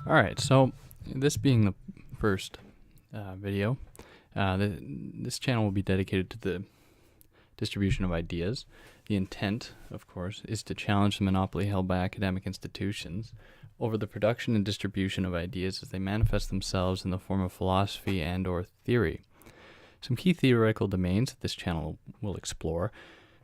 Alright, so this being the first video, this channel will be dedicated to the distribution of ideas. The intent, of course, is to challenge the monopoly held by academic institutions over the production and distribution of ideas as they manifest themselves in the form of philosophy and/or theory. Some key theoretical domains that this channel will explore,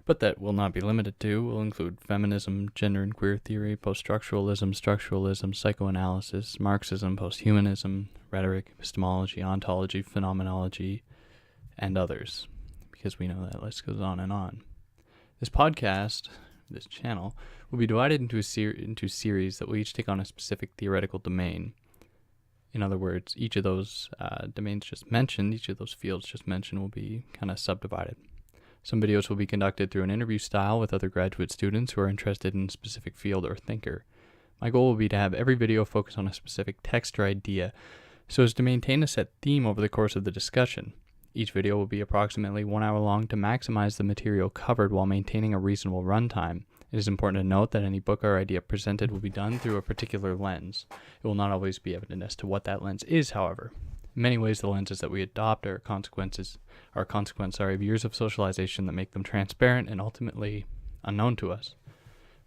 but that will not be limited to, will include feminism, gender and queer theory, post-structuralism, structuralism, psychoanalysis, Marxism, posthumanism, rhetoric, epistemology, ontology, phenomenology, and others, because we know that list goes on and on. This podcast, this channel, will be divided into series that will each take on a specific theoretical domain. In other words, each of those domains just mentioned, each of those fields just mentioned will be kind of subdivided. Some videos will be conducted through an interview style with other graduate students who are interested in a specific field or thinker. My goal will be to have every video focus on a specific text or idea so as to maintain a set theme over the course of the discussion. Each video will be approximately 1 hour long to maximize the material covered while maintaining a reasonable runtime. It is important to note that any book or idea presented will be done through a particular lens. It will not always be evident as to what that lens is, however. In many ways, the lenses that we adopt are a consequence of years of socialization that make them transparent and ultimately unknown to us.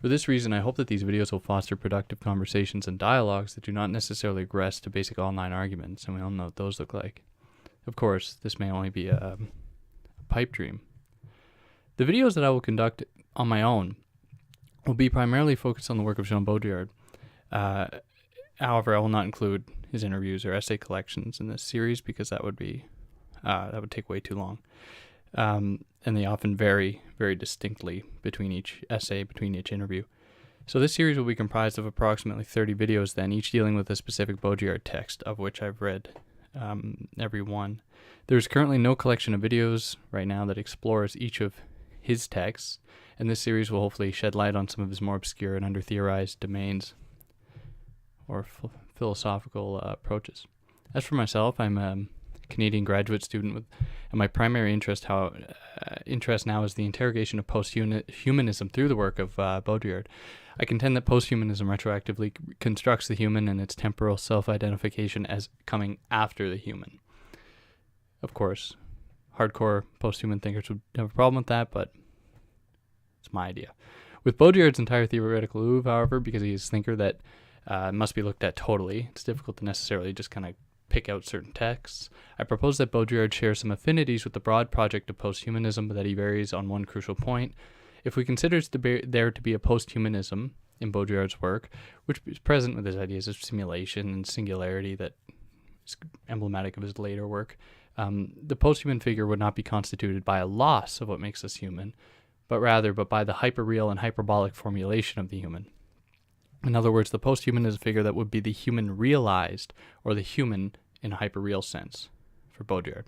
For this reason, I hope that these videos will foster productive conversations and dialogues that do not necessarily regress to basic online arguments, and we all know what those look like. Of course, this may only be a pipe dream. The videos that I will conduct on my own will be primarily focused on the work of Jean Baudrillard. However, I will not include his interviews or essay collections in this series because that would take way too long. And they often vary very distinctly between each essay, between each interview. So this series will be comprised of approximately 30 videos then, each dealing with a specific Baudrillard text, of which I've read every one. There's currently no collection of videos right now that explores each of his texts, and this series will hopefully shed light on some of his more obscure and under-theorized domains or philosophical approaches. As for myself, I'm a Canadian graduate student, and my primary interest now is the interrogation of post-humanism through the work of Baudrillard. I contend that post-humanism retroactively constructs the human and its temporal self-identification as coming after the human. Of course, hardcore post-human thinkers would have a problem with that, but it's my idea. With Baudrillard's entire theoretical oeuvre, however, because he is a thinker that must be looked at totally, it's difficult to necessarily just kind of pick out certain texts. I propose that Baudrillard shares some affinities with the broad project of posthumanism, but that he varies on one crucial point. If we consider there to be a posthumanism in Baudrillard's work, which is present with his ideas of simulation and singularity that is emblematic of his later work, the posthuman figure would not be constituted by a loss of what makes us human, but by the hyperreal and hyperbolic formulation of the human. In other words, the posthuman is a figure that would be the human realized, or the human in a hyperreal sense, for Baudrillard.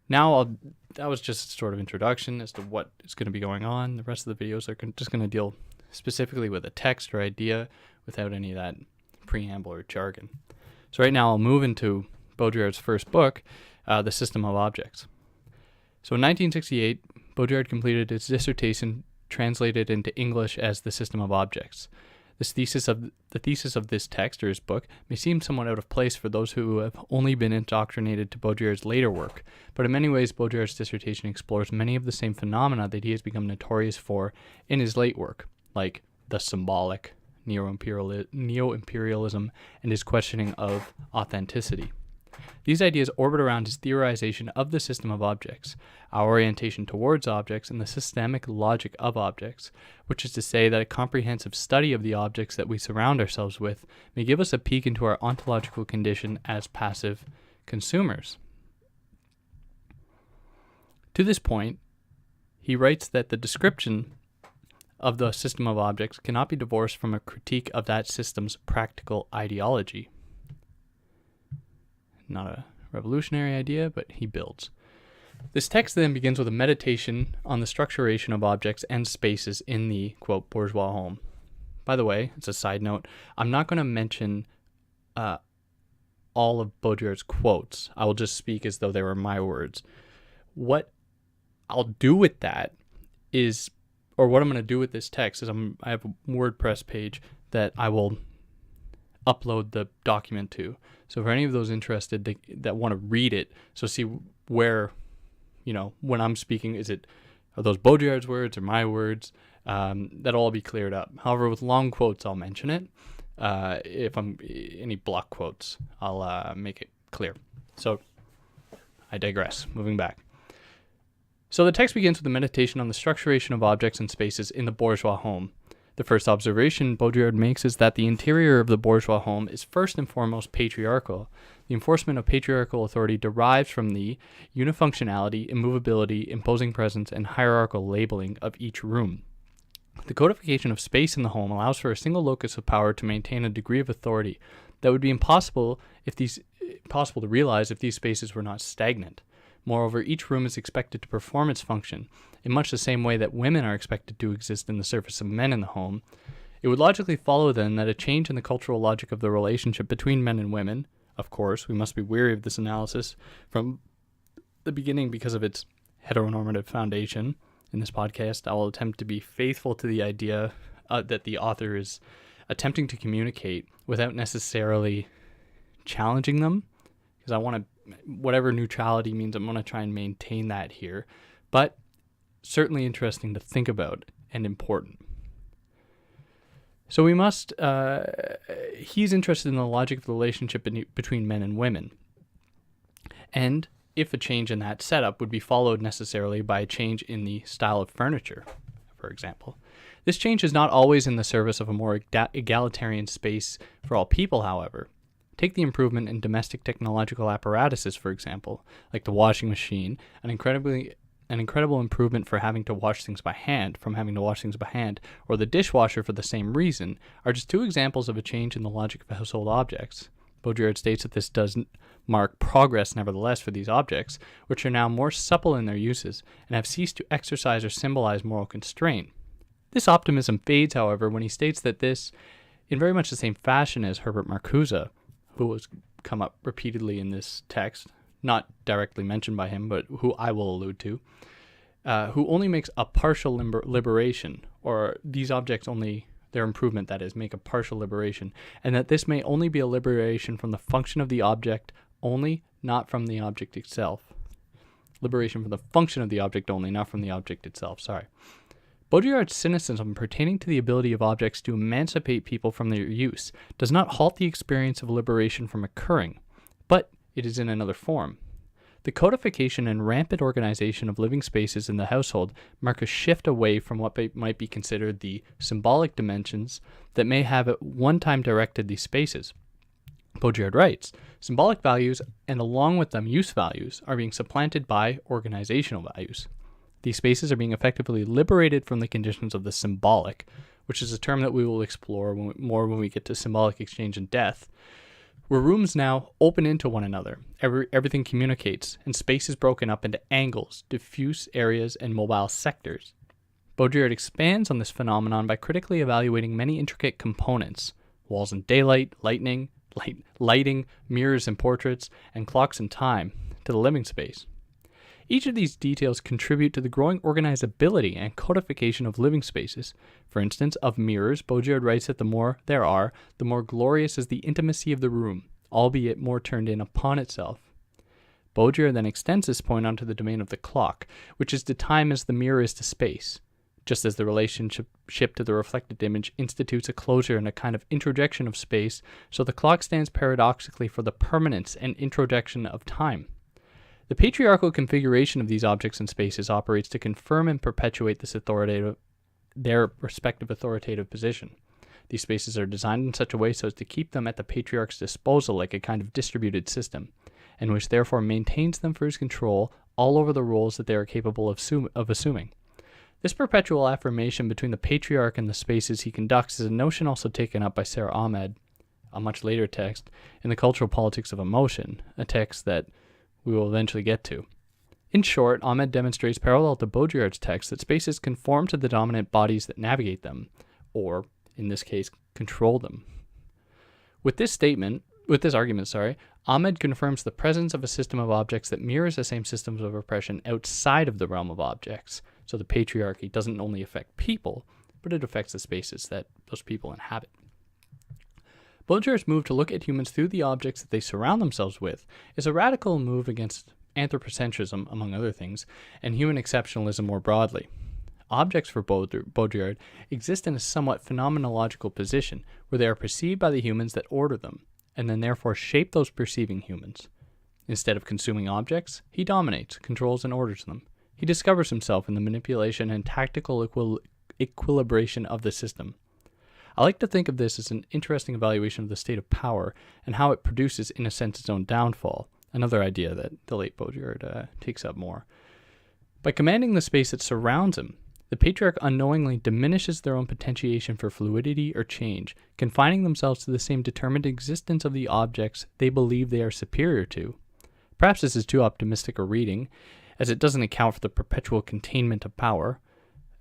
Now, that was just sort of introduction as to what is going to be going on. The rest of the videos are just going to deal specifically with a text or idea without any of that preamble or jargon. So right now I'll move into Baudrillard's first book, The System of Objects. So in 1968, Baudrillard completed his dissertation translated into English as The System of Objects. The thesis of this text, or his book, may seem somewhat out of place for those who have only been indoctrinated to Baudrillard's later work, but in many ways Baudrillard's dissertation explores many of the same phenomena that he has become notorious for in his late work, like the symbolic, neo-imperialism, and his questioning of authenticity. These ideas orbit around his theorization of the system of objects, our orientation towards objects, and the systemic logic of objects, which is to say that a comprehensive study of the objects that we surround ourselves with may give us a peek into our ontological condition as passive consumers. To this point, he writes that the description of the system of objects cannot be divorced from a critique of that system's practical ideology. Not a revolutionary idea, but he builds. This text then begins with a meditation on the structuration of objects and spaces in the, quote, bourgeois home. By the way, it's a side note, I'm not going to mention all of Baudrillard's quotes. I will just speak as though they were my words. What I'll do with that is, or what I'm going to do with this text is I have a WordPress page that I will upload the document to. So for any of those interested that want to read it, so see where, when I'm speaking, are those Baudrillard's words or my words? That'll all be cleared up. However, with long quotes, I'll mention it. If I'm any block quotes, I'll make it clear. So I digress. Moving back. So the text begins with a meditation on the structuration of objects and spaces in the bourgeois home. The first observation Baudrillard makes is that the interior of the bourgeois home is first and foremost patriarchal. The enforcement of patriarchal authority derives from the unifunctionality, immovability, imposing presence, and hierarchical labeling of each room. The codification of space in the home allows for a single locus of power to maintain a degree of authority that would be impossible to realize if these spaces were not stagnant. Moreover, each room is expected to perform its function in much the same way that women are expected to exist in the service of men in the home. It would logically follow then that a change in the cultural logic of the relationship between men and women, of course, we must be wary of this analysis from the beginning because of its heteronormative foundation. In this podcast, I will attempt to be faithful to the idea that the author is attempting to communicate without necessarily challenging them, because I want to, whatever neutrality means, I'm going to try and maintain that here, but certainly interesting to think about and important. So we must, he's interested in the logic of the relationship between men and women, and if a change in that setup would be followed necessarily by a change in the style of furniture, for example. This change is not always in the service of a more egalitarian space for all people, however. Take the improvement in domestic technological apparatuses, for example, like the washing machine, an incredible improvement for having to wash things by hand, or the dishwasher for the same reason, are just two examples of a change in the logic of household objects. Baudrillard states that this does mark progress nevertheless for these objects, which are now more supple in their uses and have ceased to exercise or symbolize moral constraint. This optimism fades, however, when he states that this, in very much the same fashion as Herbert Marcuse, who has come up repeatedly in this text, not directly mentioned by him, but who I will allude to, who only makes a partial liberation, or these objects only, their improvement, that is, make a partial liberation, and that this may only be a liberation from the function of the object only, not from the object itself. Liberation from the function of the object only, not from the object itself, Baudrillard's cynicism pertaining to the ability of objects to emancipate people from their use does not halt the experience of liberation from occurring, but it is in another form. The codification and rampant organization of living spaces in the household mark a shift away from what might be considered the symbolic dimensions that may have at one time directed these spaces. Baudrillard writes, symbolic values, and along with them use values, are being supplanted by organizational values. These spaces are being effectively liberated from the conditions of the symbolic, which is a term that we will explore more when we get to symbolic exchange and death, where rooms now open into one another. Everything communicates, and space is broken up into angles, diffuse areas, and mobile sectors. Baudrillard expands on this phenomenon by critically evaluating many intricate components: walls and daylight, lighting, mirrors and portraits, and clocks and time, to the living space. Each of these details contribute to the growing organizability and codification of living spaces. For instance, of mirrors, Baudrillard writes that the more there are, the more glorious is the intimacy of the room, albeit more turned in upon itself. Baudrillard then extends this point onto the domain of the clock, which is to time as the mirror is to space. Just as the relationship to the reflected image institutes a closure and a kind of introjection of space, so the clock stands paradoxically for the permanence and introjection of time. The patriarchal configuration of these objects and spaces operates to confirm and perpetuate their respective authoritative position. These spaces are designed in such a way so as to keep them at the patriarch's disposal like a kind of distributed system, and which therefore maintains them for his control all over the roles that they are capable of assuming. This perpetual affirmation between the patriarch and the spaces he conducts is a notion also taken up by Sarah Ahmed, a much later text, in The Cultural Politics of Emotion, a text that we will eventually get to. In short, Ahmed demonstrates parallel to Baudrillard's text that spaces conform to the dominant bodies that navigate them, or, in this case, control them. With this argument, Ahmed confirms the presence of a system of objects that mirrors the same systems of oppression outside of the realm of objects. So the patriarchy doesn't only affect people, but it affects the spaces that those people inhabit. Baudrillard's move to look at humans through the objects that they surround themselves with is a radical move against anthropocentrism, among other things, and human exceptionalism more broadly. Objects for Baudrillard exist in a somewhat phenomenological position, where they are perceived by the humans that order them, and then therefore shape those perceiving humans. Instead of consuming objects, he dominates, controls, and orders them. He discovers himself in the manipulation and tactical equilibration of the system. I like to think of this as an interesting evaluation of the state of power and how it produces, in a sense, its own downfall, another idea that the late Baudrillard takes up more. By commanding the space that surrounds him, the patriarch unknowingly diminishes their own potentiation for fluidity or change, confining themselves to the same determined existence of the objects they believe they are superior to. Perhaps this is too optimistic a reading, as it doesn't account for the perpetual containment of power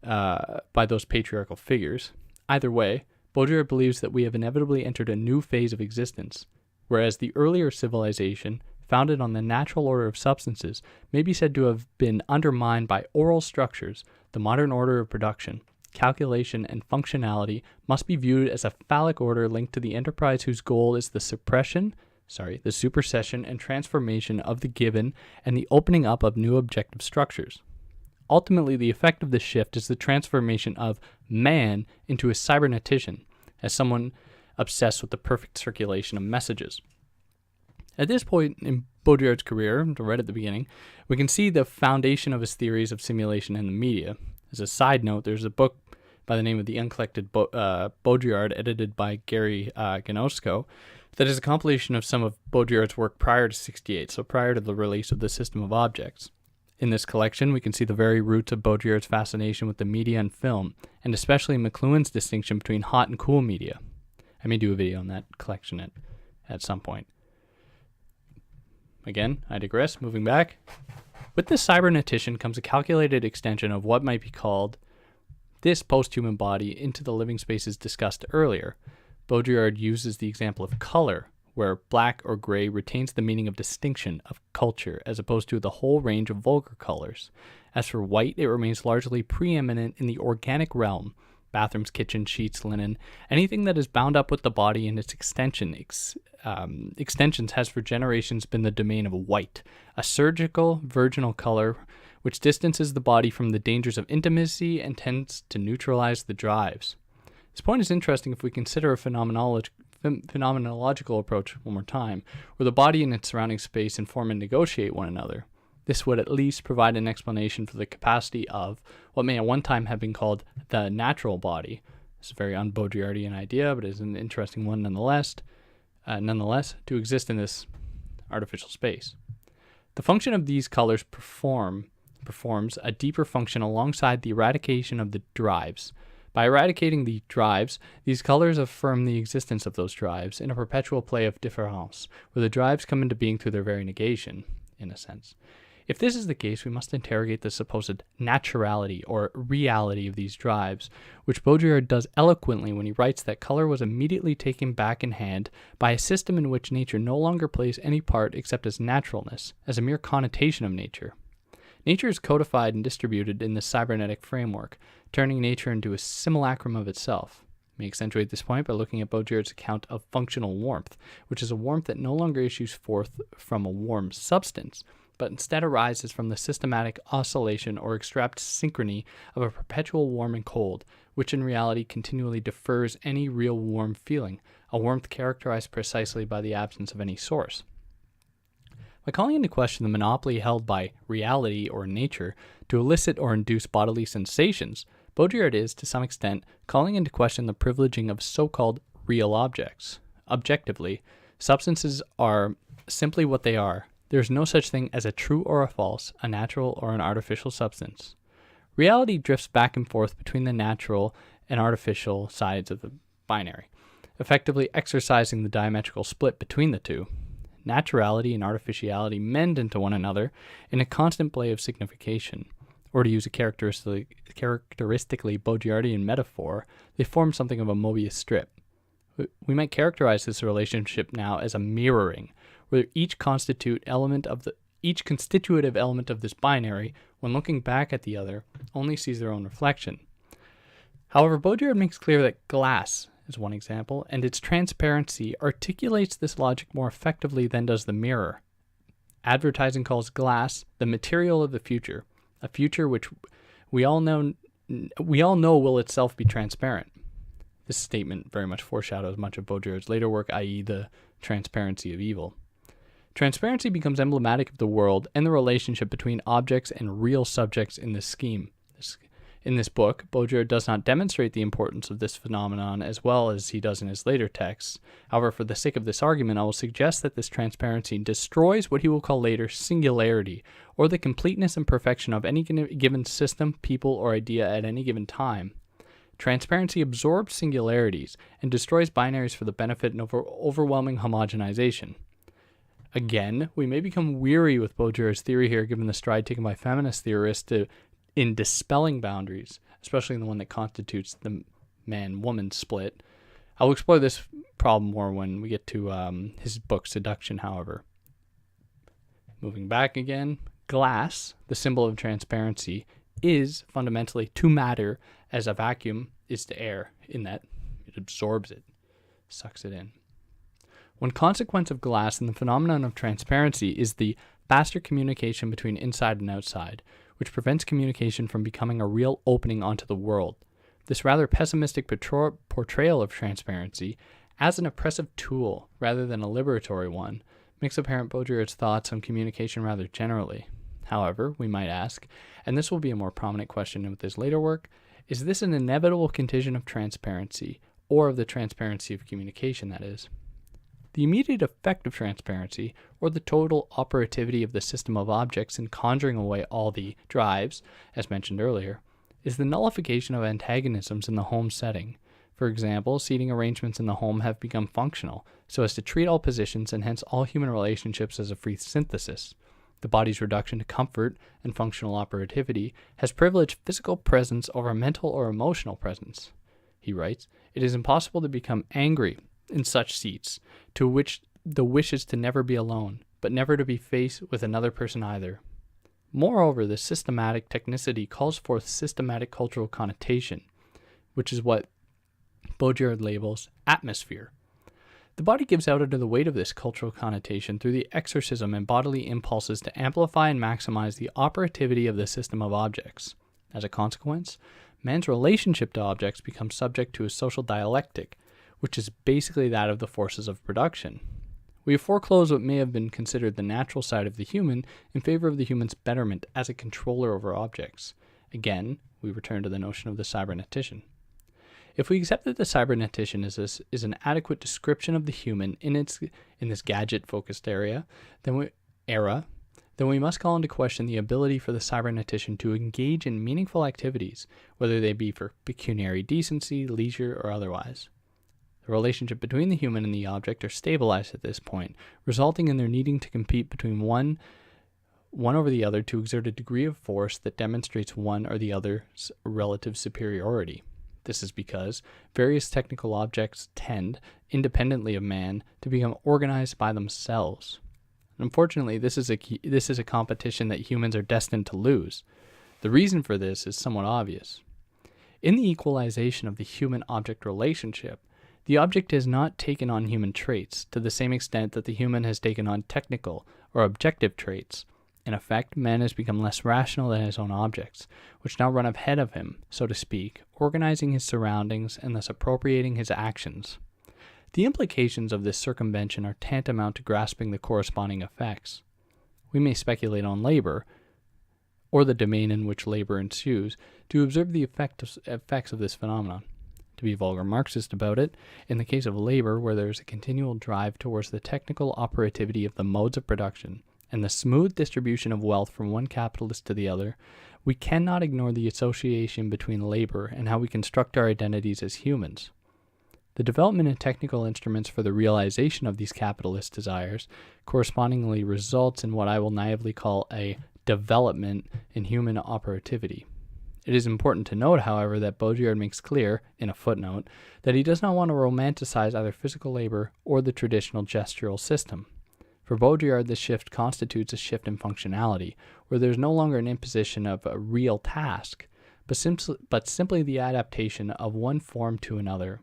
by those patriarchal figures. Either way, Baudrillard believes that we have inevitably entered a new phase of existence, whereas the earlier civilization, founded on the natural order of substances, may be said to have been undermined by oral structures. The modern order of production, calculation, and functionality must be viewed as a phallic order linked to the enterprise whose goal is the supersession and transformation of the given and the opening up of new objective structures. Ultimately, the effect of this shift is the transformation of man into a cybernetician, as someone obsessed with the perfect circulation of messages. At this point in Baudrillard's career, right at the beginning, we can see the foundation of his theories of simulation in the media. As a side note, there's a book by the name of The Uncollected Baudrillard, edited by Gary Ganosko, that is a compilation of some of Baudrillard's work prior to '68, so prior to the release of the System of Objects. In this collection, we can see the very roots of Baudrillard's fascination with the media and film, and especially McLuhan's distinction between hot and cool media. I may do a video on that collection at some point. Again, I digress, moving back. With this cybernetician comes a calculated extension of what might be called this post-human body into the living spaces discussed earlier. Baudrillard uses the example of color, where black or gray retains the meaning of distinction of culture, as opposed to the whole range of vulgar colors. As for white, it remains largely preeminent in the organic realm. Bathrooms, kitchens, sheets, linen, anything that is bound up with the body and its extensions has for generations been the domain of white, a surgical, virginal color which distances the body from the dangers of intimacy and tends to neutralize the drives. This point is interesting if we consider a phenomenological approach one more time, where the body and its surrounding space inform and negotiate one another. This would at least provide an explanation for the capacity of what may at one time have been called the natural body. It's a very un-Baudrillardian idea, but it is an interesting one nonetheless, to exist in this artificial space. The function of these colors performs a deeper function alongside the eradication of the drives. By eradicating the drives, these colors affirm the existence of those drives in a perpetual play of difference, where the drives come into being through their very negation, in a sense. If this is the case, we must interrogate the supposed naturality or reality of these drives, which Baudrillard does eloquently when he writes that color was immediately taken back in hand by a system in which nature no longer plays any part except as naturalness, as a mere connotation of nature. Nature is codified and distributed in this cybernetic framework, turning nature into a simulacrum of itself. We accentuate this point by looking at Baudrillard's account of functional warmth, which is a warmth that no longer issues forth from a warm substance, but instead arises from the systematic oscillation or extract synchrony of a perpetual warm and cold, which in reality continually defers any real warm feeling, a warmth characterized precisely by the absence of any source. By calling into question the monopoly held by reality or nature to elicit or induce bodily sensations, Baudrillard is, to some extent, calling into question the privileging of so-called real objects. Objectively, substances are simply what they are. There is no such thing as a true or a false, a natural or an artificial substance. Reality drifts back and forth between the natural and artificial sides of the binary, effectively exercising the diametrical split between the two. Naturality and artificiality mend into one another in a constant play of signification, or to use a characteristically Baudrillardian metaphor, they form something of a Mobius strip. We might characterize this relationship now as a mirroring, where each constitutive element of this binary, when looking back at the other, only sees their own reflection. However, Baudrillard makes clear that glass is one example, and its transparency articulates this logic more effectively than does the mirror. Advertising calls glass the material of the future, a future which we all know will itself be transparent. This statement very much foreshadows much of Baudrillard's later work, i.e. the transparency of evil. Transparency becomes emblematic of the world and the relationship between objects and real subjects in this scheme. In this book, Baudrillard does not demonstrate the importance of this phenomenon as well as he does in his later texts. However, for the sake of this argument, I will suggest that this transparency destroys what he will call later singularity, or the completeness and perfection of any given system, people, or idea at any given time. Transparency absorbs singularities and destroys binaries for the benefit and overwhelming homogenization. Again, we may become weary with Baudrillard's theory here, given the stride taken by feminist theorists in dispelling boundaries, especially in the one that constitutes the man-woman split. I'll explore this problem more when we get to his book Seduction, however. Moving back again, glass, the symbol of transparency, is fundamentally to matter as a vacuum is to air, in that it absorbs it, sucks it in. One consequence of glass and the phenomenon of transparency is the faster communication between inside and outside, which prevents communication from becoming a real opening onto the world. This rather pessimistic portrayal of transparency as an oppressive tool rather than a liberatory one makes apparent Baudrillard's thoughts on communication rather generally. However, we might ask, and this will be a more prominent question with his later work, is this an inevitable contingent of transparency, or of the transparency of communication, that is? The immediate effect of transparency, or the total operativity of the system of objects in conjuring away all the drives, as mentioned earlier, is the nullification of antagonisms in the home setting. For example, seating arrangements in the home have become functional, so as to treat all positions and hence all human relationships as a free synthesis. The body's reduction to comfort and functional operativity has privileged physical presence over mental or emotional presence. He writes, "It is impossible to become angry in such seats, to which the wish is to never be alone, but never to be faced with another person either." Moreover, this systematic technicity calls forth systematic cultural connotation, which is what Baudrillard labels atmosphere. The body gives out under the weight of this cultural connotation through the exorcism and bodily impulses to amplify and maximize the operativity of the system of objects. As a consequence, man's relationship to objects becomes subject to a social dialectic, which is basically that of the forces of production. We have foreclosed what may have been considered the natural side of the human in favor of the human's betterment as a controller over objects. Again, we return to the notion of the cybernetician. If we accept that the cybernetician is an adequate description of the human in this gadget-focused era, then we must call into question the ability for the cybernetician to engage in meaningful activities, whether they be for pecuniary decency, leisure, or otherwise. The relationship between the human and the object are stabilized at this point, resulting in their needing to compete between one over the other to exert a degree of force that demonstrates one or the other's relative superiority. This is because various technical objects tend, independently of man, to become organized by themselves. Unfortunately, this is a competition that humans are destined to lose. The reason for this is somewhat obvious. In the equalization of the human-object relationship, the object has not taken on human traits to the same extent that the human has taken on technical or objective traits. In effect, man has become less rational than his own objects, which now run ahead of him, so to speak, organizing his surroundings and thus appropriating his actions. The implications of this circumvention are tantamount to grasping the corresponding effects. We may speculate on labor, or the domain in which labor ensues, to observe the effects of this phenomenon. To be vulgar Marxist about it, in the case of labor, where there is a continual drive towards the technical operativity of the modes of production, and the smooth distribution of wealth from one capitalist to the other, we cannot ignore the association between labor and how we construct our identities as humans. The development of technical instruments for the realization of these capitalist desires correspondingly results in what I will naively call a development in human operativity. It is important to note, however, that Baudrillard makes clear, in a footnote, that he does not want to romanticize either physical labor or the traditional gestural system. For Baudrillard, this shift constitutes a shift in functionality, where there's no longer an imposition of a real task, but simply the adaptation of one form to another,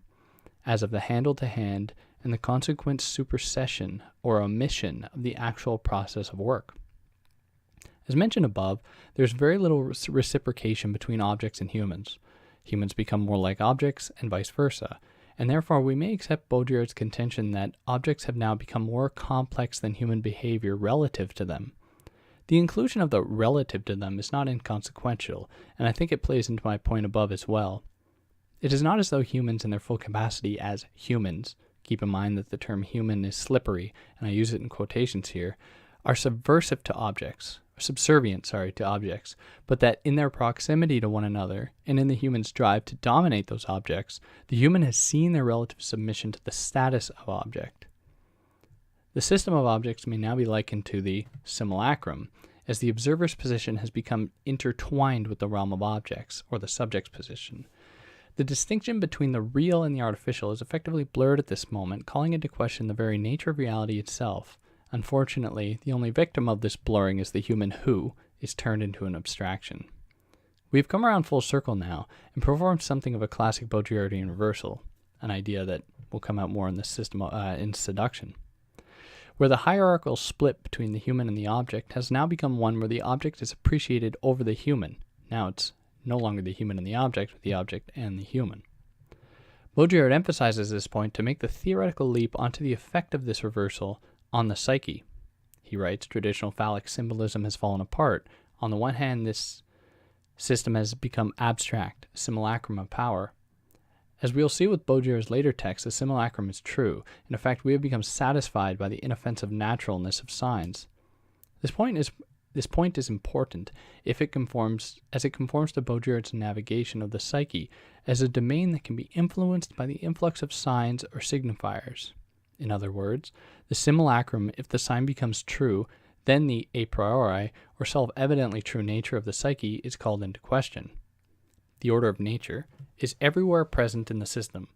as of the handle to hand, and the consequent supersession or omission of the actual process of work. As mentioned above, there's very little reciprocation between objects and humans. Humans become more like objects and vice versa, and therefore we may accept Baudrillard's contention that objects have now become more complex than human behavior relative to them. The inclusion of the relative to them is not inconsequential, and I think it plays into my point above as well. It is not as though humans in their full capacity as humans, keep in mind that the term human is slippery, and I use it in quotations here, are subversive to objects, subservient to objects, but that in their proximity to one another, and in the human's drive to dominate those objects, the human has seen their relative submission to the status of object. The system of objects may now be likened to the simulacrum, as the observer's position has become intertwined with the realm of objects, or the subject's position. The distinction between the real and the artificial is effectively blurred at this moment, calling into question the very nature of reality itself. Unfortunately, the only victim of this blurring is the human who is turned into an abstraction. We've come around full circle now and performed something of a classic Baudrillardian reversal, an idea that will come out more in the system in seduction, where the hierarchical split between the human and the object has now become one where the object is appreciated over the human. Now it's no longer the human and the object, but the object and the human. Baudrillard emphasizes this point to make the theoretical leap onto the effect of this reversal on the psyche. He writes, traditional phallic symbolism has fallen apart. On the one hand, this system has become abstract, a simulacrum of power. As we'll see with Baudrillard's later text, the simulacrum is true. In effect, we have become satisfied by the inoffensive naturalness of signs. This point is important as it conforms to Baudrillard's navigation of the psyche as a domain that can be influenced by the influx of signs or signifiers. In other words, the simulacrum, if the sign becomes true, then the a priori or self-evidently true nature of the psyche is called into question. The order of nature is everywhere present in the system,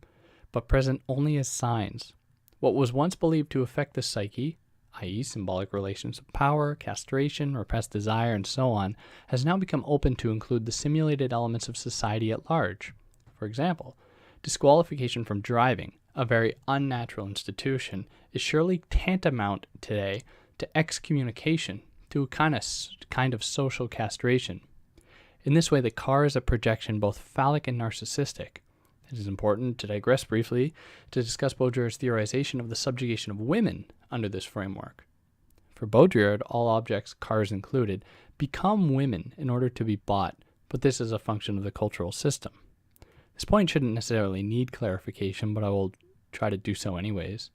but present only as signs. What was once believed to affect the psyche, i.e. symbolic relations of power, castration, repressed desire, and so on, has now become open to include the simulated elements of society at large. For example, disqualification from driving, a very unnatural institution, is surely tantamount today to excommunication, to a kind of social castration. In this way, the car is a projection both phallic and narcissistic. It is important to digress briefly to discuss Baudrillard's theorization of the subjugation of women under this framework. For Baudrillard, all objects, cars included, become women in order to be bought, but this is a function of the cultural system. This point shouldn't necessarily need clarification, but I will try to do so anyways.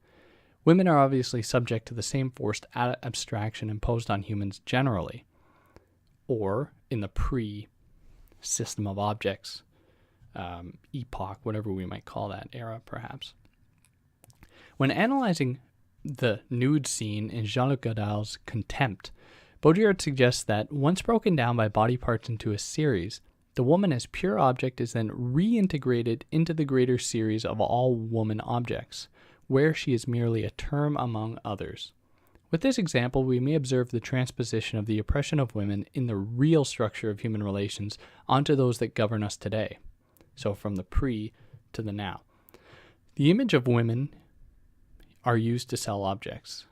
Women are obviously subject to the same forced abstraction imposed on humans generally, or in the pre-system of objects epoch, whatever we might call that era, perhaps. When analyzing the nude scene in Jean-Luc Godard's Contempt, Baudrillard suggests that once broken down by body parts into a series, the woman as pure object is then reintegrated into the greater series of all woman objects, where she is merely a term among others. With this example, we may observe the transposition of the oppression of women in the real structure of human relations onto those that govern us today. So from the pre to the now. The image of women are used to sell objects.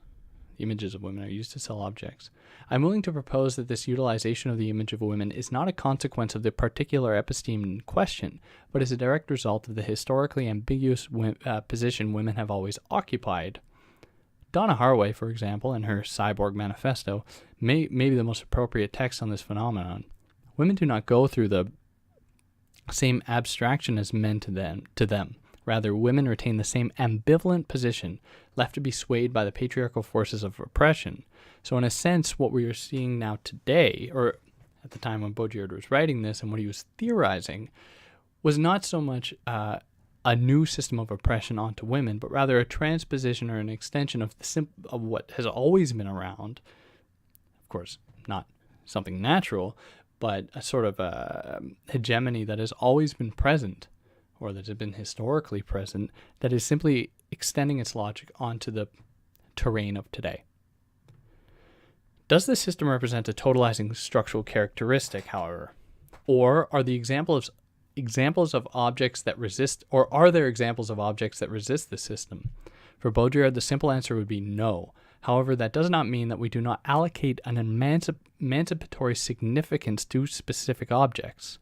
The images of women are used to sell objects. I'm willing to propose that this utilization of the image of women is not a consequence of the particular episteme in question, but is a direct result of the historically ambiguous position women have always occupied. Donna Haraway, for example, in her Cyborg Manifesto, may be the most appropriate text on this phenomenon. Women do not go through the same abstraction as men to them. Rather, women retain the same ambivalent position, left to be swayed by the patriarchal forces of oppression. So in a sense, what we are seeing now today, or at the time when Baudrillard was writing this and what he was theorizing, was not so much a new system of oppression onto women, but rather a transposition or an extension of of what has always been around. Of course, not something natural, but a sort of a hegemony that has always been present, or that has been historically present, that is simply extending its logic onto the terrain of today. Does the system represent a totalizing structural characteristic, however? Or are the examples of objects that resist, or are there examples of objects that resist the system? For Baudrillard, the simple answer would be no. However, that does not mean that we do not allocate an emancipatory significance to specific objects.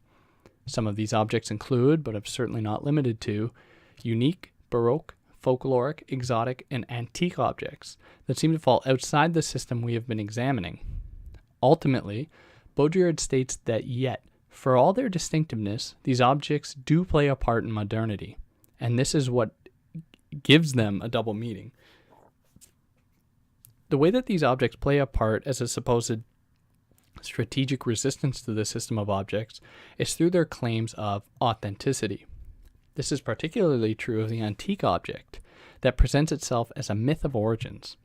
Some of these objects include, but are certainly not limited to, unique, baroque, folkloric, exotic, and antique objects that seem to fall outside the system we have been examining. Ultimately, Baudrillard states that yet, for all their distinctiveness, these objects do play a part in modernity, and this is what gives them a double meaning. The way that these objects play a part as a supposed strategic resistance to the system of objects is through their claims of authenticity. This is particularly true of the antique object that presents itself as a myth of origins.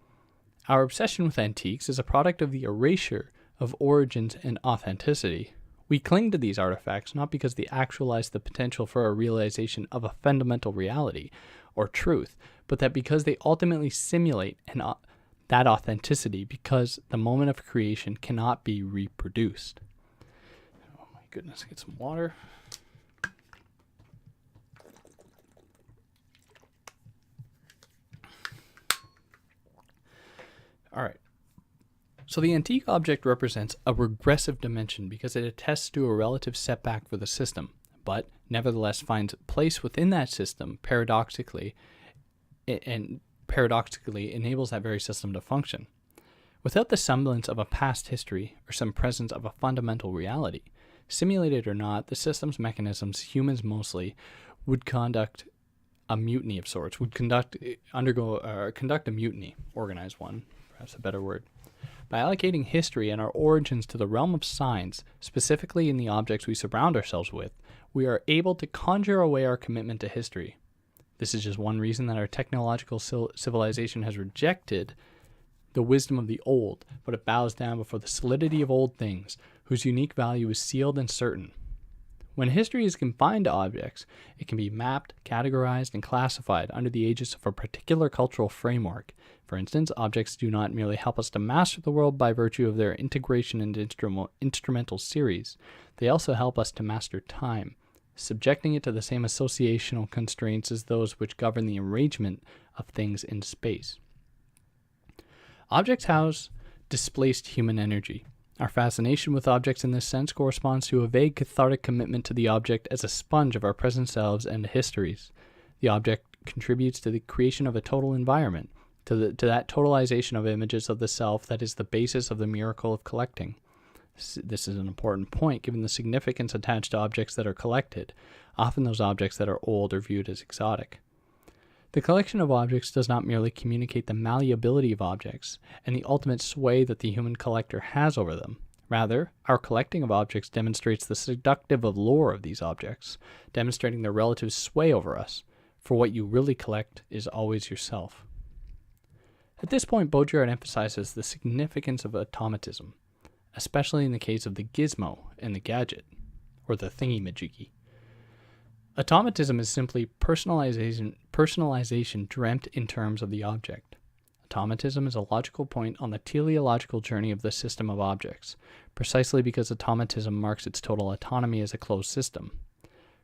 Our obsession with antiques is a product of the erasure of origins and authenticity. We cling to these artifacts not because they actualize the potential for a realization of a fundamental reality or truth, but that because they ultimately simulate that authenticity because the moment of creation cannot be reproduced. Oh my goodness, get some water. All right. So the antique object represents a regressive dimension because it attests to a relative setback for the system, but nevertheless finds place within that system paradoxically, and paradoxically enables that very system to function. Without the semblance of a past history or some presence of a fundamental reality, simulated or not, the system's mechanisms, humans mostly, would conduct a mutiny of sorts, would conduct a mutiny, organize one, perhaps a better word. By allocating history and our origins to the realm of science, specifically in the objects we surround ourselves with, we are able to conjure away our commitment to history. This is just one reason that our technological civilization has rejected the wisdom of the old, but it bows down before the solidity of old things, whose unique value is sealed and certain. When history is confined to objects, it can be mapped, categorized, and classified under the aegis of a particular cultural framework. For instance, objects do not merely help us to master the world by virtue of their integration into instrumental series. They also help us to master time, subjecting it to the same associational constraints as those which govern the arrangement of things in space. Objects house displaced human energy. Our fascination with objects in this sense corresponds to a vague cathartic commitment to the object as a sponge of our present selves and histories. The object contributes to the creation of a total environment, to that totalization of images of the self that is the basis of the miracle of collecting. This is an important point given the significance attached to objects that are collected. Often those objects that are old are viewed as exotic. The collection of objects does not merely communicate the malleability of objects and the ultimate sway that the human collector has over them. Rather, our collecting of objects demonstrates the seductive allure of these objects, demonstrating their relative sway over us, for what you really collect is always yourself. At this point, Baudrillard emphasizes the significance of automatism, especially in the case of the gizmo and the gadget, or the thingy-majiggy. Automatism is simply personalization dreamt in terms of the object. Automatism is a logical point on the teleological journey of the system of objects, precisely because automatism marks its total autonomy as a closed system.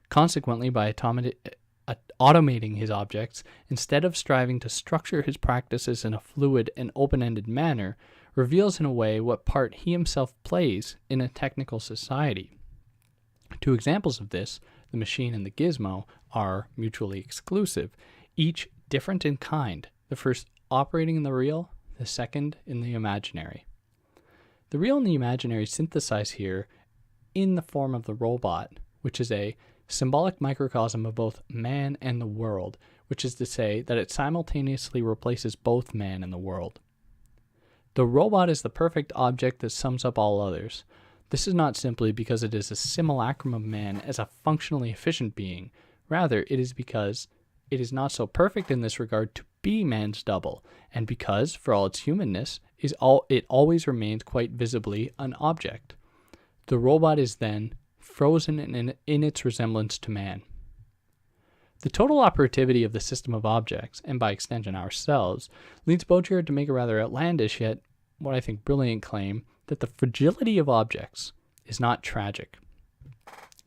Consequently, by automating his objects, instead of striving to structure his practices in a fluid and open-ended manner, reveals in a way what part he himself plays in a technical society. Two examples of this, the machine and the gizmo, are mutually exclusive, each different in kind, the first operating in the real, the second in the imaginary. The real and the imaginary synthesize here in the form of the robot, which is a symbolic microcosm of both man and the world, which is to say that it simultaneously replaces both man and the world. The robot is the perfect object that sums up all others. This is not simply because it is a simulacrum of man as a functionally efficient being. Rather, it is because it is not so perfect in this regard to be man's double, and because, for all its humanness, it always remains quite visibly an object. The robot is then frozen in its resemblance to man. The total operativity of the system of objects, and by extension ourselves, leads Baudrillard to make a rather outlandish yet what I think brilliant claim that the fragility of objects is not tragic.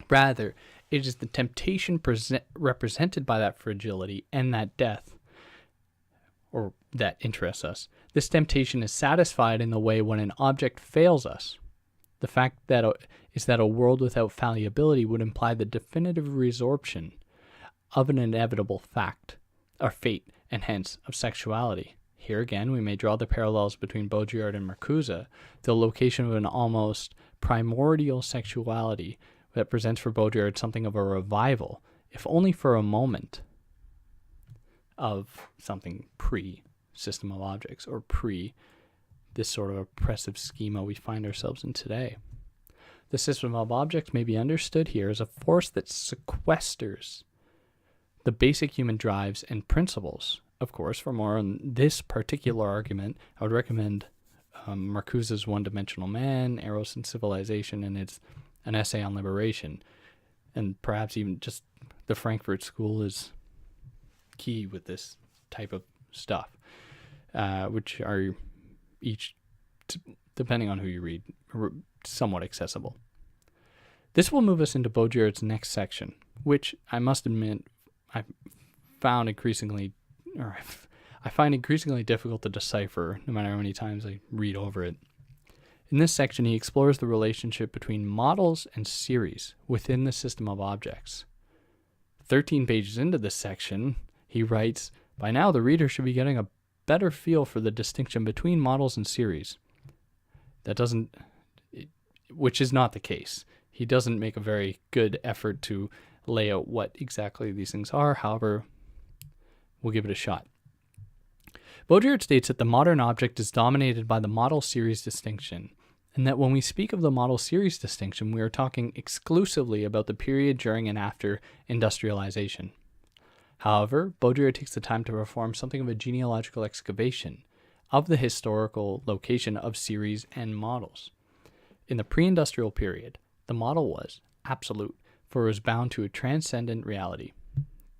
Rather, it is the temptation represented by that fragility and that death, or that interests us. This temptation is satisfied in the way when an object fails us. The fact that is that a world without fallibility would imply the definitive resorption of an inevitable fact, or fate, and hence of sexuality. Here again, we may draw the parallels between Baudrillard and Marcuse, the location of an almost primordial sexuality that presents for Baudrillard something of a revival, if only for a moment, of something pre-system of objects, or pre this sort of oppressive schema we find ourselves in today. The system of objects may be understood here as a force that sequesters the basic human drives and principles. Of course, for more on this particular argument, I would recommend Marcuse's One-Dimensional Man, Eros and Civilization, and it's an essay on liberation. And perhaps even just the Frankfurt School is key with this type of stuff, which are each, depending on who you read, somewhat accessible. This will move us into Baudrillard's next section, which I must admit I find increasingly difficult to decipher no matter how many times I read over it. In this section, he explores the relationship between models and series within the system of objects. 13 pages into this section, he writes, "By now the reader should be getting a better feel for the distinction between models and series." Which is not the case. He doesn't make a very good effort to lay out what exactly these things are. However, we'll give it a shot. Baudrillard states that the modern object is dominated by the model-series distinction, and that when we speak of the model-series distinction, we are talking exclusively about the period during and after industrialization. However, Baudrillard takes the time to perform something of a genealogical excavation of the historical location of series and models. In the pre-industrial period, the model was absolute, for it was bound to a transcendent reality.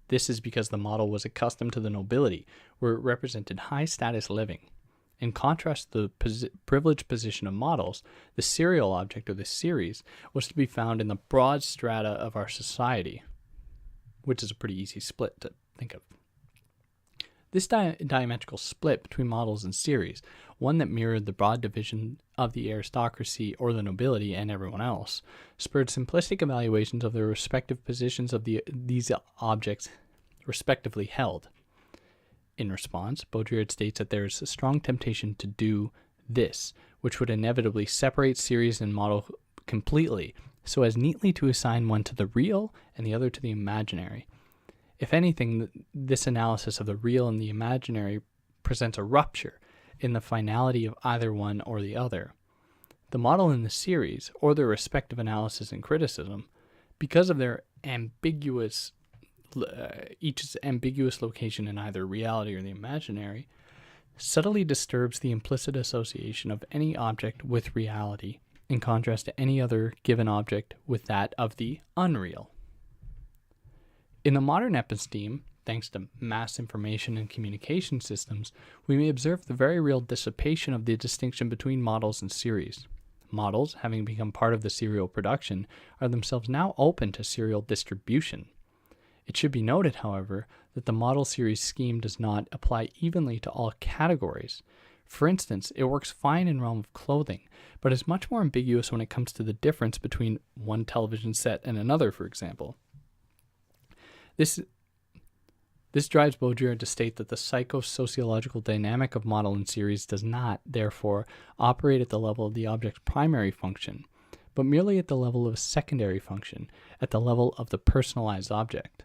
This is because the model was accustomed to the nobility, where it represented high-status living. In contrast to the privileged position of models, the serial object, or the series, was to be found in the broad strata of our society, which is a pretty easy split to think of. This diametrical split between models and series, one that mirrored the broad division of the aristocracy or the nobility and everyone else, spurred simplistic evaluations of the respective positions of these objects respectively held. In response, Baudrillard states that there is a strong temptation to do this, which would inevitably separate series and model completely, so as neatly to assign one to the real and the other to the imaginary. If anything, this analysis of the real and the imaginary presents a rupture in the finality of either one or the other. The model and the series, or their respective analysis and criticism, because of their each's ambiguous location in either reality or the imaginary, subtly disturbs the implicit association of any object with reality, in contrast to any other given object with that of the unreal. In the modern episteme, thanks to mass information and communication systems, we may observe the very real dissipation of the distinction between models and series. Models, having become part of the serial production, are themselves now open to serial distribution. It should be noted, however, that the model-series scheme does not apply evenly to all categories. For instance, it works fine in the realm of clothing, but is much more ambiguous when it comes to the difference between one television set and another, for example. This drives Baudrillard to state that the psychosociological dynamic of model and series does not, therefore, operate at the level of the object's primary function, but merely at the level of a secondary function, at the level of the personalized object.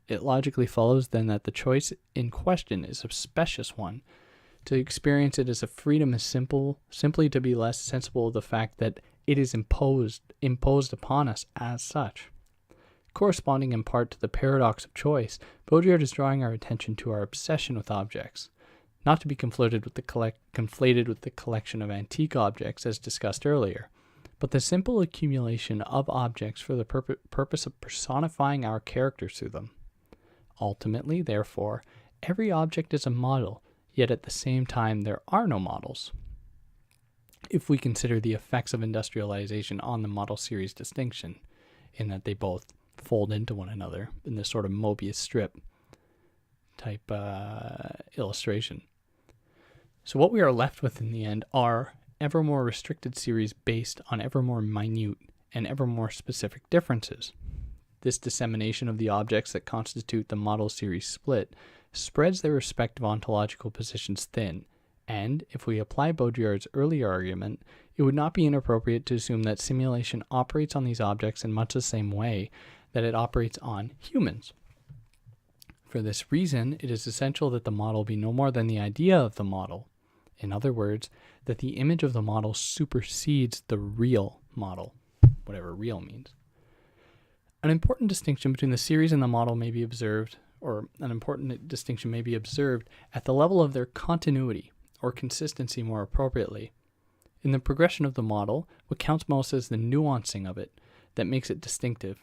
It logically follows, then, that the choice in question is a specious one. To experience it as a freedom is simply to be less sensible of the fact that it is imposed upon us as such. Corresponding in part to the paradox of choice, Baudrillard is drawing our attention to our obsession with objects, not to be conflated with the collection of antique objects as discussed earlier, but the simple accumulation of objects for the purpose of personifying our characters through them. Ultimately, therefore, every object is a model, yet at the same time there are no models. if we consider the effects of industrialization on the model series distinction, in that they both fold into one another in this sort of Mobius strip type illustration. So what we are left with in the end are ever more restricted series based on ever more minute and ever more specific differences. This dissemination of the objects that constitute the model series split spreads their respective ontological positions thin, and if we apply Baudrillard's earlier argument, it would not be inappropriate to assume that simulation operates on these objects in much the same way that it operates on humans. For this reason, it is essential that the model be no more than the idea of the model. In other words, that the image of the model supersedes the real model, whatever real means. An important distinction between the series and the model may be observed, or an important distinction may be observed at the level of their continuity, or consistency more appropriately. In the progression of the model, what counts most is the nuancing of it that makes it distinctive,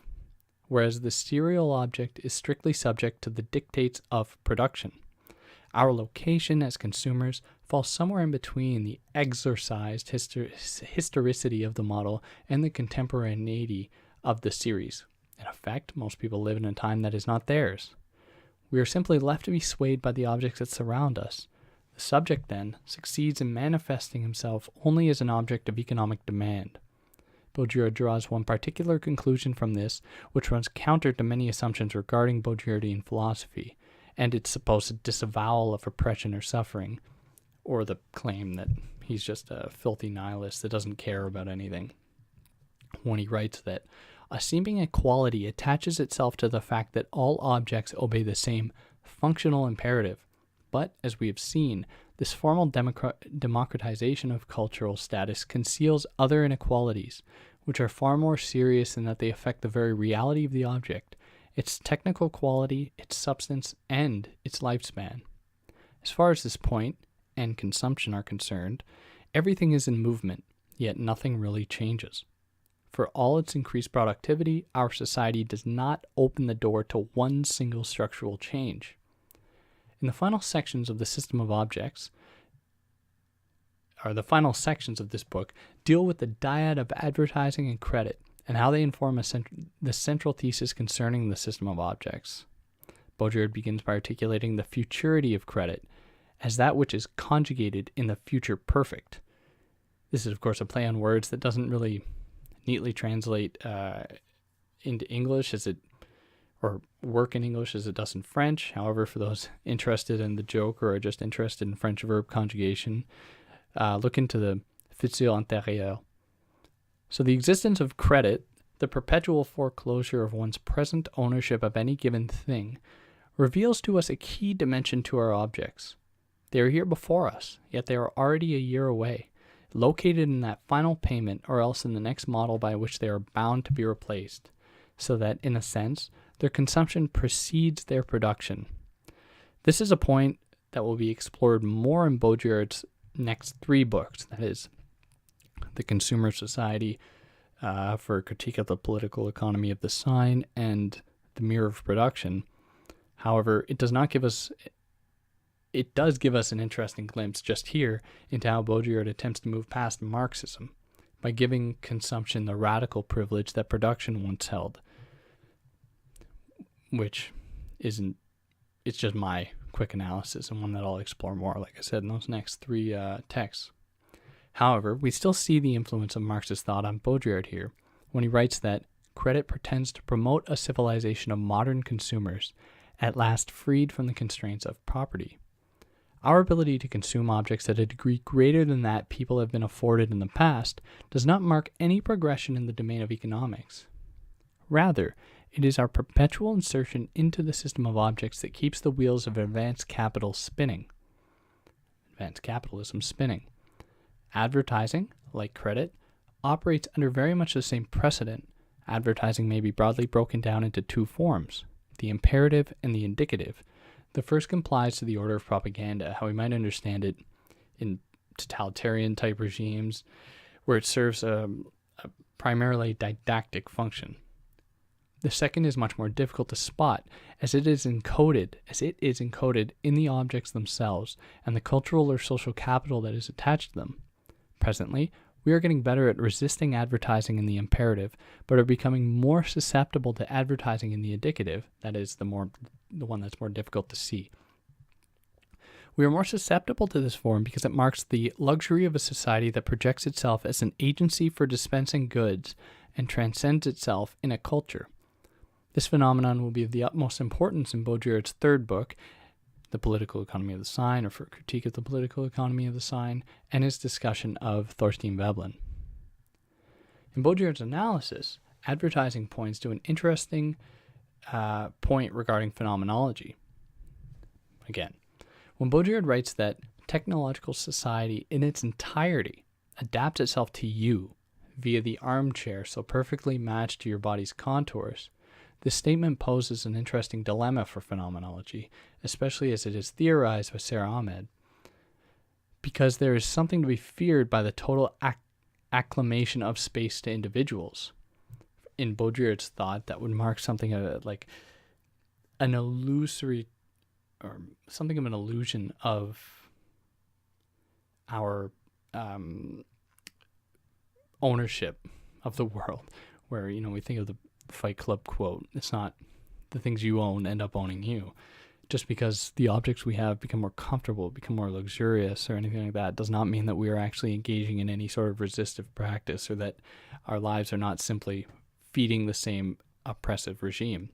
whereas the serial object is strictly subject to the dictates of production. Our location as consumers falls somewhere in between the exorcised historicity of the model and the contemporaneity of the series. In effect, most people live in a time that is not theirs. We are simply left to be swayed by the objects that surround us. The subject, then, succeeds in manifesting himself only as an object of economic demand. Baudrillard draws one particular conclusion from this, which runs counter to many assumptions regarding Baudrillardian philosophy, and its supposed disavowal of oppression or suffering, or the claim that he's just a filthy nihilist that doesn't care about anything, when he writes that a seeming equality attaches itself to the fact that all objects obey the same functional imperative. But, as we have seen, this formal democratization of cultural status conceals other inequalities, which are far more serious in that they affect the very reality of the object, its technical quality, its substance, and its lifespan. As far as this point and consumption are concerned, everything is in movement, yet nothing really changes. For all its increased productivity, our society does not open the door to one single structural change. In the final sections of the system of objects, or the final sections of this book, deal with the dyad of advertising and credit, and how they inform the central thesis concerning the system of objects. Baudrillard begins by articulating the futurity of credit as that which is conjugated in the future perfect. This is, of course, a play on words that doesn't really neatly translate into English or work in English as it does in French. However, for those interested in the joke or are just interested in French verb conjugation, look into the futur antérieur. So the existence of credit, the perpetual foreclosure of one's present ownership of any given thing, reveals to us a key dimension to our objects. They are here before us, yet they are already a year away, located in that final payment or else in the next model by which they are bound to be replaced, so that, in a sense, their consumption precedes their production. This is a point that will be explored more in Baudrillard's next three books, that is, The Consumer Society for a Critique of the Political Economy of the Sign and The Mirror of Production. However, it does give us an interesting glimpse just here into how Baudrillard attempts to move past Marxism by giving consumption the radical privilege that production once held, which it's just my quick analysis and one that I'll explore more, like I said, in those next three texts. However, we still see the influence of Marxist thought on Baudrillard here when he writes that credit pretends to promote a civilization of modern consumers, at last freed from the constraints of property. Our ability to consume objects at a degree greater than that people have been afforded in the past does not mark any progression in the domain of economics. Rather, it is our perpetual insertion into the system of objects that keeps the wheels of advanced capitalism spinning. Advertising, like credit, operates under very much the same precedent. Advertising may be broadly broken down into two forms, the imperative and the indicative. The first complies to the order of propaganda, how we might understand it in totalitarian-type regimes, where it serves a primarily didactic function. The second is much more difficult to spot, as it is encoded in the objects themselves and the cultural or social capital that is attached to them. Presently, we are getting better at resisting advertising in the imperative, but are becoming more susceptible to advertising in the indicative, that is, the one that's more difficult to see. We are more susceptible to this form because it marks the luxury of a society that projects itself as an agency for dispensing goods and transcends itself in a culture. This phenomenon will be of the utmost importance in Baudrillard's third book, The Political Economy of the Sign, or for a critique of the political economy of the sign, and his discussion of Thorstein Veblen. In Baudrillard's analysis, advertising points to an interesting point regarding phenomenology. Again, when Baudrillard writes that technological society in its entirety adapts itself to you via the armchair so perfectly matched to your body's contours, this statement poses an interesting dilemma for phenomenology, especially as it is theorized by Sarah Ahmed, because there is something to be feared by the total acclamation of space to individuals. In Baudrillard's thought, that would mark something like an illusory or something of an illusion of our ownership of the world, where, we think of the Fight Club quote, it's not the things you own end up owning you. Just because the objects we have become more comfortable, become more luxurious, or anything like that, does not mean that we are actually engaging in any sort of resistive practice, or that our lives are not simply feeding the same oppressive regime.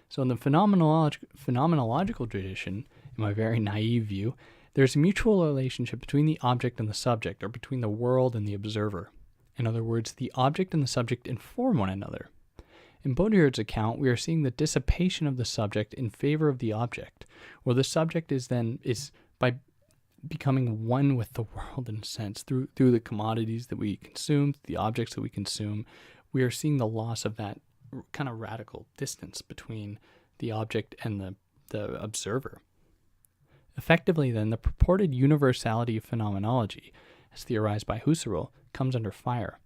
So in the phenomenological tradition, in my very naive view, there's a mutual relationship between the object and the subject, or between the world and the observer. In other words, the object and the subject inform one another. In Baudrillard's account, we are seeing the dissipation of the subject in favor of the object, where the subject is by becoming one with the world in a sense, through the commodities that we consume, the objects that we consume. We are seeing the loss of that kind of radical distance between the object and the observer. Effectively, then, the purported universality of phenomenology, as theorized by Husserl, comes under fire.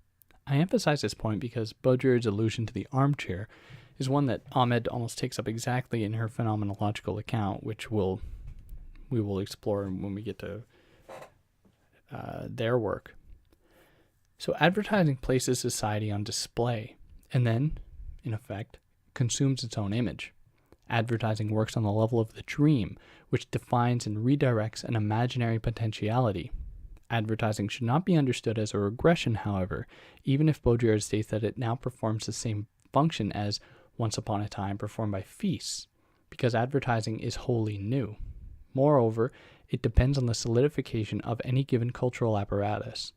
I emphasize this point because Baudrillard's allusion to the armchair is one that Ahmed almost takes up exactly in her phenomenological account, which we will explore when we get to their work. So advertising places society on display, and then, in effect, consumes its own image. Advertising works on the level of the dream, which defines and redirects an imaginary potentiality. Advertising should not be understood as a regression, however, even if Baudrillard states that it now performs the same function as once upon a time performed by feasts, because advertising is wholly new. Moreover, it depends on the solidification of any given cultural apparatus.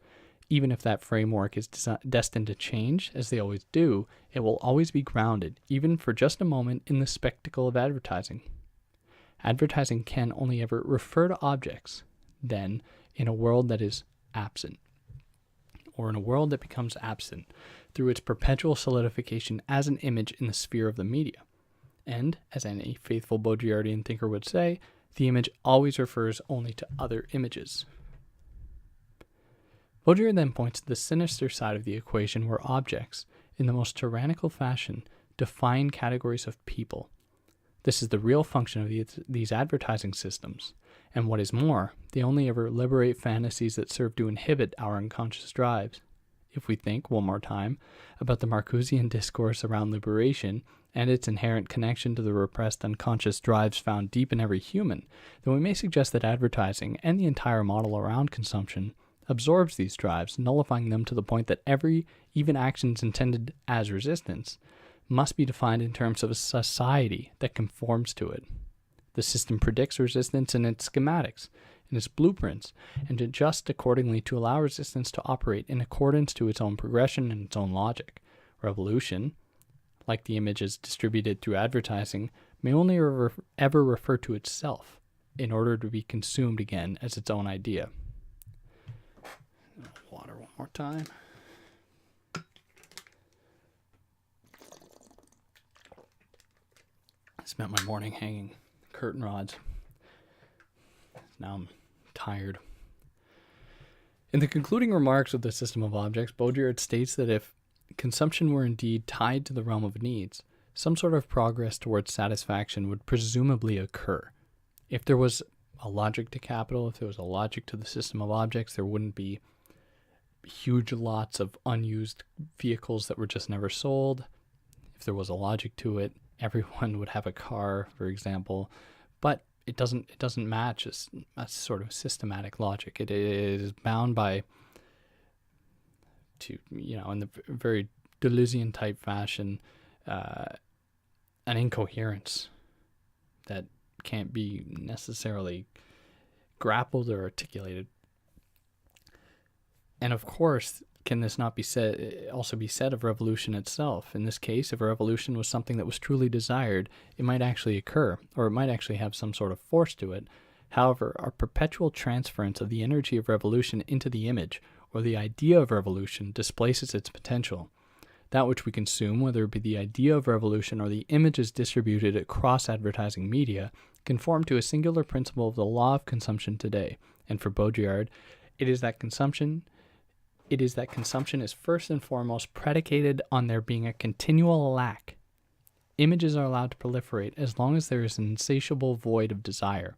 Even if that framework is destined to change, as they always do, it will always be grounded, even for just a moment, in the spectacle of advertising. Advertising can only ever refer to objects, then, in a world that is absent, or in a world that becomes absent through its perpetual solidification as an image in the sphere of the media. And, as any faithful Baudrillardian thinker would say, the image always refers only to other images. Baudrillard then points to the sinister side of the equation where objects, in the most tyrannical fashion, define categories of people. This is the real function of these advertising systems, and what is more, they only ever liberate fantasies that serve to inhibit our unconscious drives. If we think, one more time, about the Marcusean discourse around liberation and its inherent connection to the repressed unconscious drives found deep in every human, then we may suggest that advertising, and the entire model around consumption, absorbs these drives, nullifying them to the point that even actions intended as resistance, must be defined in terms of a society that conforms to it. The system predicts resistance in its schematics, in its blueprints, and adjusts accordingly to allow resistance to operate in accordance to its own progression and its own logic. Revolution, like the images distributed through advertising, may only ever refer to itself in order to be consumed again as its own idea. Water one more time. I spent my morning hanging curtain rods. Now I'm tired. In the concluding remarks of the system of objects, Baudrillard states that if consumption were indeed tied to the realm of needs, some sort of progress towards satisfaction would presumably occur. If there was a logic to capital, if there was a logic to the system of objects, there wouldn't be huge lots of unused vehicles that were just never sold. If there was a logic to it, everyone would have a car, for example, but it doesn't match a sort of systematic logic. It is bound by, in the very Deleuzian type fashion, an incoherence that can't be necessarily grappled or articulated. And of course, can this not be said of revolution itself? In this case, if a revolution was something that was truly desired, it might actually occur, or it might actually have some sort of force to it. However, our perpetual transference of the energy of revolution into the image, or the idea of revolution, displaces its potential. That which we consume, whether it be the idea of revolution or the images distributed across advertising media, conform to a singular principle of the law of consumption today. And for Baudrillard, it is that consumption is first and foremost predicated on there being a continual lack. Images are allowed to proliferate as long as there is an insatiable void of desire.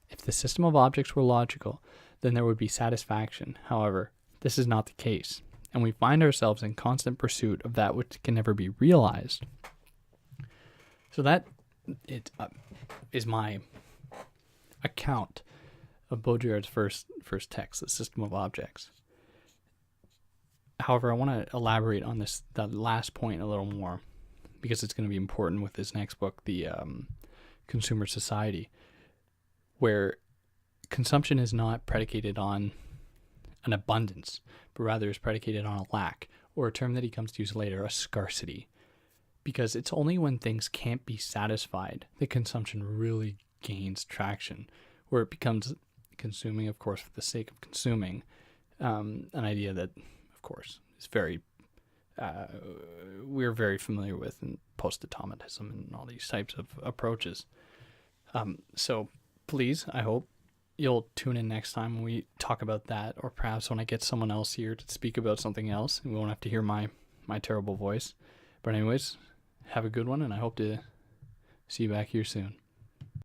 If the system of objects were logical, then there would be satisfaction. However, this is not the case, and we find ourselves in constant pursuit of that which can never be realized. So that is my account of Baudrillard's first text, The System of Objects. However, I want to elaborate on that last point a little more, because it's going to be important with this next book, The Consumer Society, where consumption is not predicated on an abundance, but rather is predicated on a lack, or a term that he comes to use later, a scarcity. Because it's only when things can't be satisfied that consumption really gains traction, where it becomes consuming, of course, for the sake of consuming, an idea that, of course, is we're very familiar with in post-automatism and all these types of approaches. So please, I hope you'll tune in next time when we talk about that, or perhaps when I get someone else here to speak about something else, and we won't have to hear my terrible voice. But anyways, have a good one, and I hope to see you back here soon.